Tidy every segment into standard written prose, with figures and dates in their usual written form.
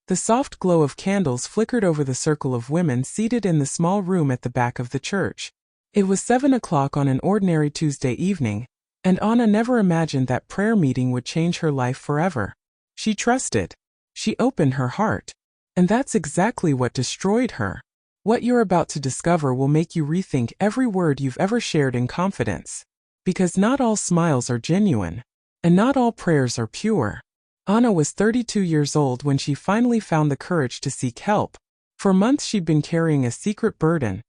The soft glow of candles flickered over the circle of women seated in the small room at the back of the church. It was 7 o'clock on an ordinary Tuesday evening, and Anna never imagined that prayer meeting would change her life forever. She trusted. She opened her heart. And that's exactly what destroyed her. What you're about to discover will make you rethink every word you've ever shared in confidence. Because not all smiles are genuine, and not all prayers are pure. Anna was 32 years old when she finally found the courage to seek help. For months she'd been carrying a secret burden,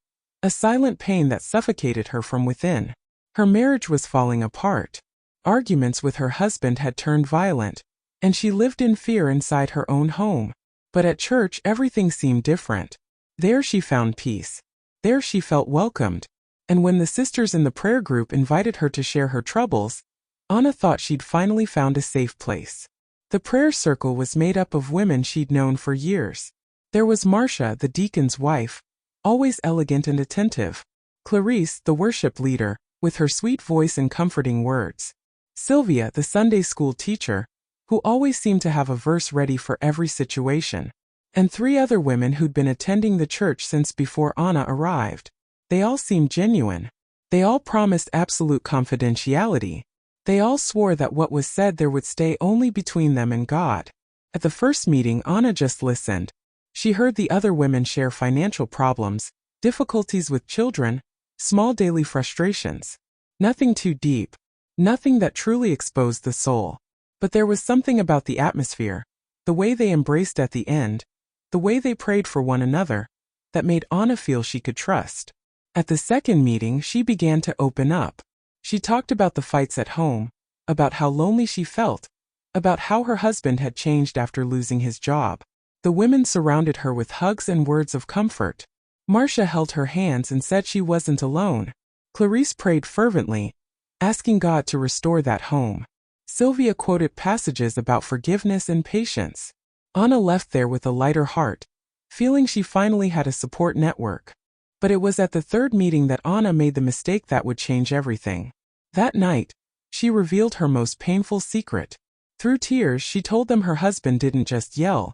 a silent pain that suffocated her from within. Her marriage was falling apart. Arguments with her husband had turned violent, and she lived in fear inside her own home. But at church everything seemed different. There she found peace. There she felt welcomed. And when the sisters in the prayer group invited her to share her troubles, Anna thought she'd finally found a safe place. The prayer circle was made up of women she'd known for years. There was Marcia, the deacon's wife, always elegant and attentive. Clarice, the worship leader, with her sweet voice and comforting words. Sylvia, the Sunday school teacher, who always seemed to have a verse ready for every situation. And 3 other women who'd been attending the church since before Anna arrived. They all seemed genuine. They all promised absolute confidentiality. They all swore that what was said there would stay only between them and God. At the first meeting, Anna just listened. She heard the other women share financial problems, difficulties with children, small daily frustrations. Nothing too deep. Nothing that truly exposed the soul. But there was something about the atmosphere, the way they embraced at the end, the way they prayed for one another, that made Anna feel she could trust. At the second meeting, she began to open up. She talked about the fights at home, about how lonely she felt, about how her husband had changed after losing his job. The women surrounded her with hugs and words of comfort. Marcia held her hands and said she wasn't alone. Clarice prayed fervently, asking God to restore that home. Sylvia quoted passages about forgiveness and patience. Anna left there with a lighter heart, feeling she finally had a support network. But it was at the third meeting that Anna made the mistake that would change everything. That night, she revealed her most painful secret. Through tears, she told them her husband didn't just yell,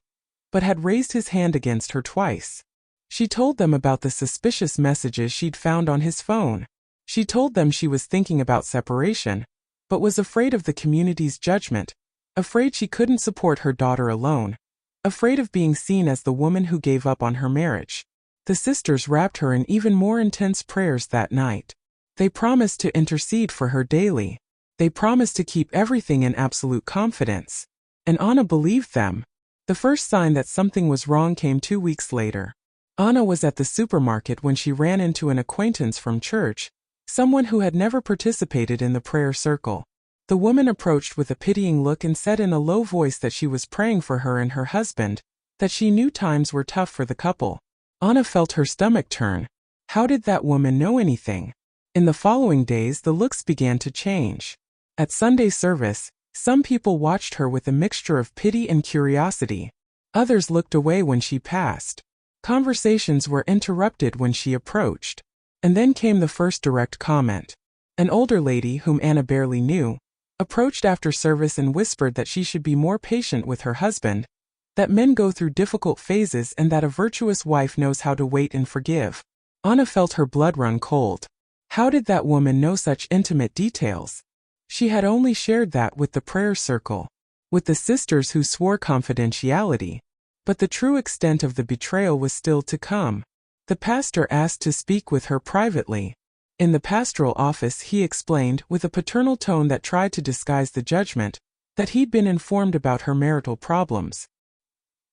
but had raised his hand against her twice. She told them about the suspicious messages she'd found on his phone. She told them she was thinking about separation, but was afraid of the community's judgment, afraid she couldn't support her daughter alone, afraid of being seen as the woman who gave up on her marriage. The sisters wrapped her in even more intense prayers that night. They promised to intercede for her daily. They promised to keep everything in absolute confidence. And Anna believed them. The first sign that something was wrong came 2 weeks later. Anna was at the supermarket when she ran into an acquaintance from church, someone who had never participated in the prayer circle. The woman approached with a pitying look and said in a low voice that she was praying for her and her husband, that she knew times were tough for the couple. Anna felt her stomach turn. How did that woman know anything? In the following days, the looks began to change. At Sunday service, some people watched her with a mixture of pity and curiosity. Others looked away when she passed. Conversations were interrupted when she approached. And then came the first direct comment. An older lady, whom Anna barely knew, approached after service and whispered that she should be more patient with her husband, that men go through difficult phases and that a virtuous wife knows how to wait and forgive. Anna felt her blood run cold. How did that woman know such intimate details? She had only shared that with the prayer circle, with the sisters who swore confidentiality. But the true extent of the betrayal was still to come. The pastor asked to speak with her privately. In the pastoral office, he explained, with a paternal tone that tried to disguise the judgment, that he'd been informed about her marital problems.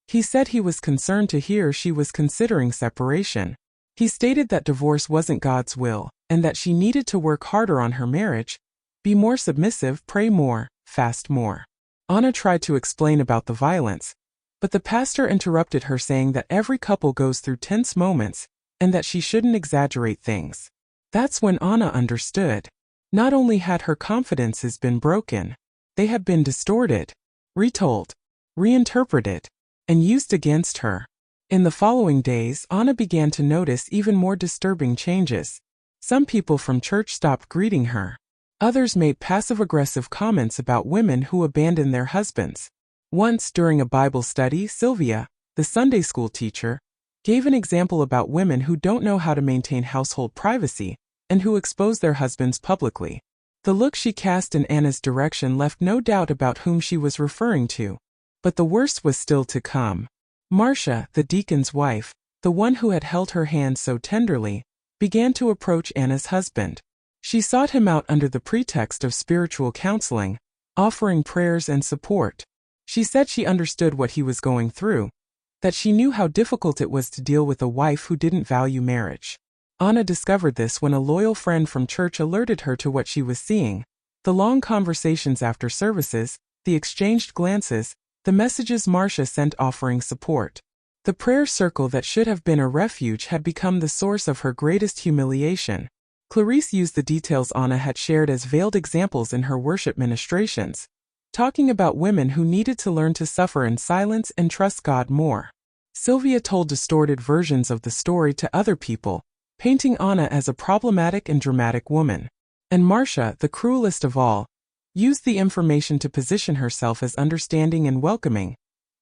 He said he was concerned to hear she was considering separation. He stated that divorce wasn't God's will, and that she needed to work harder on her marriage, be more submissive, pray more, fast more. Anna tried to explain about the violence, but the pastor interrupted her, saying that every couple goes through tense moments, and that she shouldn't exaggerate things. That's when Anna understood. Not only had her confidences been broken, they had been distorted, retold, reinterpreted, and used against her. In the following days, Anna began to notice even more disturbing changes. Some people from church stopped greeting her. Others made passive-aggressive comments about women who abandoned their husbands. Once, during a Bible study, Sylvia, the Sunday school teacher, gave an example about women who don't know how to maintain household privacy and who expose their husbands publicly. The look she cast in Anna's direction left no doubt about whom she was referring to. But the worst was still to come. Marcia, the deacon's wife, the one who had held her hand so tenderly, began to approach Anna's husband. She sought him out under the pretext of spiritual counseling, offering prayers and support. She said she understood what he was going through, that she knew how difficult it was to deal with a wife who didn't value marriage. Anna discovered this when a loyal friend from church alerted her to what she was seeing: the long conversations after services, the exchanged glances, the messages Marcia sent offering support. The prayer circle that should have been a refuge had become the source of her greatest humiliation. Clarice used the details Anna had shared as veiled examples in her worship ministrations, talking about women who needed to learn to suffer in silence and trust God more. Sylvia told distorted versions of the story to other people, painting Anna as a problematic and dramatic woman. And Marcia, the cruelest of all, used the information to position herself as understanding and welcoming,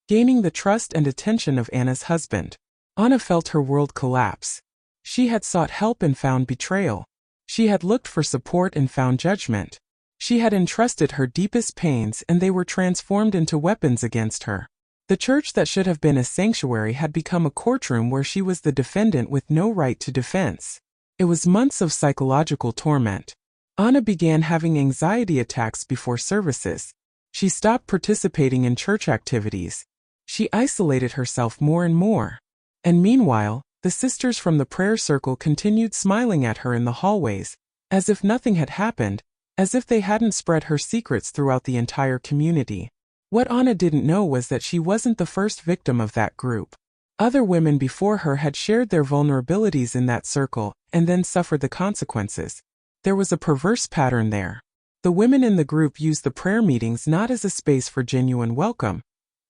gaining the trust and attention of Anna's husband. Anna felt her world collapse. She had sought help and found betrayal. She had looked for support and found judgment. She had entrusted her deepest pains and they were transformed into weapons against her. The church that should have been a sanctuary had become a courtroom where she was the defendant with no right to defense. It was months of psychological torment. Anna began having anxiety attacks before services. She stopped participating in church activities. She isolated herself more and more. And meanwhile, the sisters from the prayer circle continued smiling at her in the hallways, as if nothing had happened, as if they hadn't spread her secrets throughout the entire community. What Anna didn't know was that she wasn't the first victim of that group. Other women before her had shared their vulnerabilities in that circle and then suffered the consequences. There was a perverse pattern there. The women in the group used the prayer meetings not as a space for genuine welcome,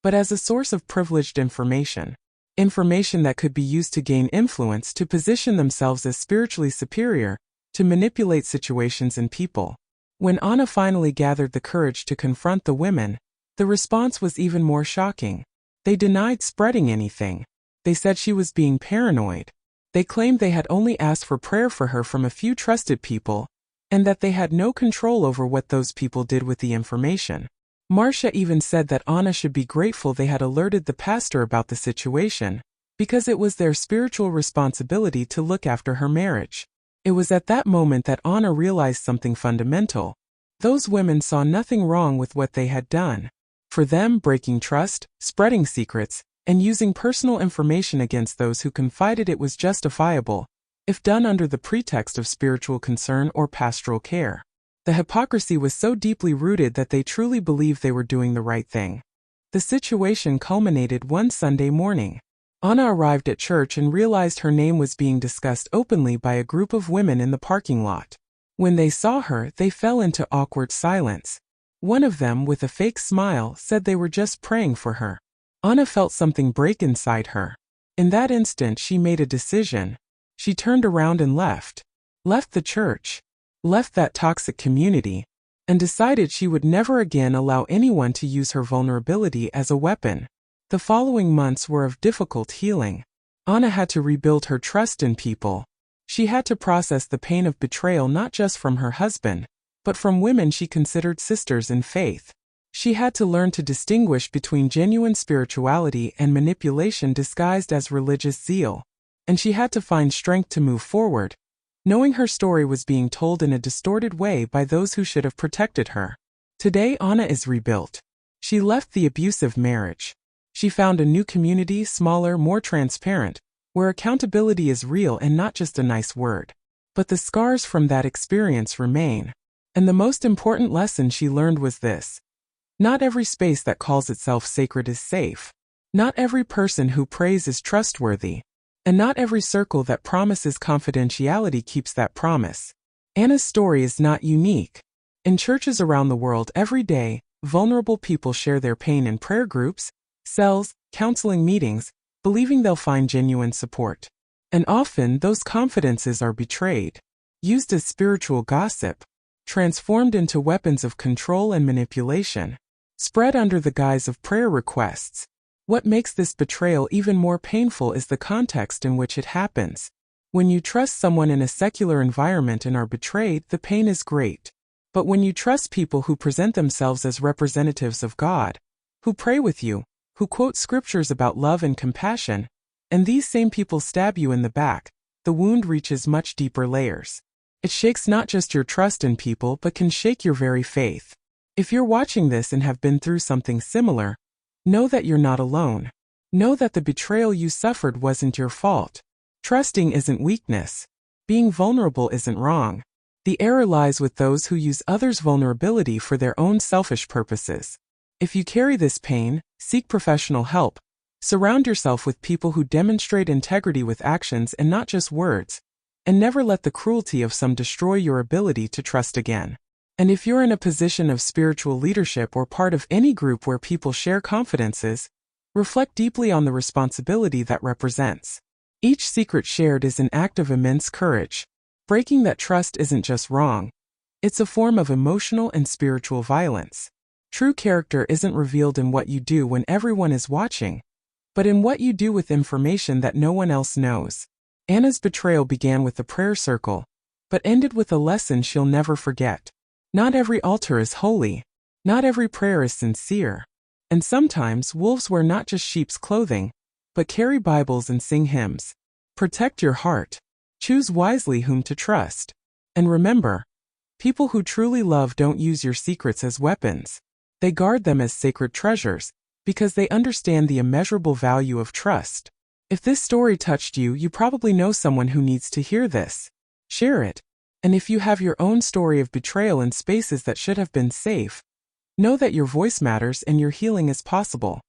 but as a source of privileged information. Information that could be used to gain influence, to position themselves as spiritually superior, to manipulate situations and people. When Anna finally gathered the courage to confront the women, the response was even more shocking. They denied spreading anything. They said she was being paranoid. They claimed they had only asked for prayer for her from a few trusted people, and that they had no control over what those people did with the information. Marcia even said that Anna should be grateful they had alerted the pastor about the situation, because it was their spiritual responsibility to look after her marriage. It was at that moment that Anna realized something fundamental. Those women saw nothing wrong with what they had done. For them, breaking trust, spreading secrets, and using personal information against those who confided it was justifiable, if done under the pretext of spiritual concern or pastoral care. The hypocrisy was so deeply rooted that they truly believed they were doing the right thing. The situation culminated one Sunday morning. Anna arrived at church and realized her name was being discussed openly by a group of women in the parking lot. When they saw her, they fell into awkward silence. One of them, with a fake smile, said they were just praying for her. Anna felt something break inside her. In that instant, she made a decision. She turned around and left. Left the church. Left that toxic community. And decided she would never again allow anyone to use her vulnerability as a weapon. The following months were of difficult healing. Anna had to rebuild her trust in people. She had to process the pain of betrayal not just from her husband, but from women she considered sisters in faith. She had to learn to distinguish between genuine spirituality and manipulation disguised as religious zeal. And she had to find strength to move forward, knowing her story was being told in a distorted way by those who should have protected her. Today, Anna is rebuilt. She left the abusive marriage. She found a new community, smaller, more transparent, where accountability is real and not just a nice word. But the scars from that experience remain. And the most important lesson she learned was this: not every space that calls itself sacred is safe. Not every person who prays is trustworthy. And not every circle that promises confidentiality keeps that promise. Anna's story is not unique. In churches around the world every day, vulnerable people share their pain in prayer groups, cells, counseling meetings, believing they'll find genuine support. And often those confidences are betrayed, used as spiritual gossip, transformed into weapons of control and manipulation, spread under the guise of prayer requests. What makes this betrayal even more painful is the context in which it happens. When you trust someone in a secular environment and are betrayed, the pain is great. But when you trust people who present themselves as representatives of God, who pray with you, who quote scriptures about love and compassion, and these same people stab you in the back, the wound reaches much deeper layers. It shakes not just your trust in people but can shake your very faith. If you're watching this and have been through something similar, know that you're not alone. Know that the betrayal you suffered wasn't your fault. Trusting isn't weakness. Being vulnerable isn't wrong. The error lies with those who use others' vulnerability for their own selfish purposes. If you carry this pain, seek professional help. Surround yourself with people who demonstrate integrity with actions and not just words, and never let the cruelty of some destroy your ability to trust again. And if you're in a position of spiritual leadership or part of any group where people share confidences, reflect deeply on the responsibility that represents. Each secret shared is an act of immense courage. Breaking that trust isn't just wrong. It's a form of emotional and spiritual violence. True character isn't revealed in what you do when everyone is watching, but in what you do with information that no one else knows. Anna's betrayal began with the prayer circle, but ended with a lesson she'll never forget. Not every altar is holy. Not every prayer is sincere. And sometimes wolves wear not just sheep's clothing, but carry Bibles and sing hymns. Protect your heart. Choose wisely whom to trust. And remember, people who truly love don't use your secrets as weapons. They guard them as sacred treasures, because they understand the immeasurable value of trust. If this story touched you, you probably know someone who needs to hear this. Share it. And if you have your own story of betrayal in spaces that should have been safe, know that your voice matters and your healing is possible.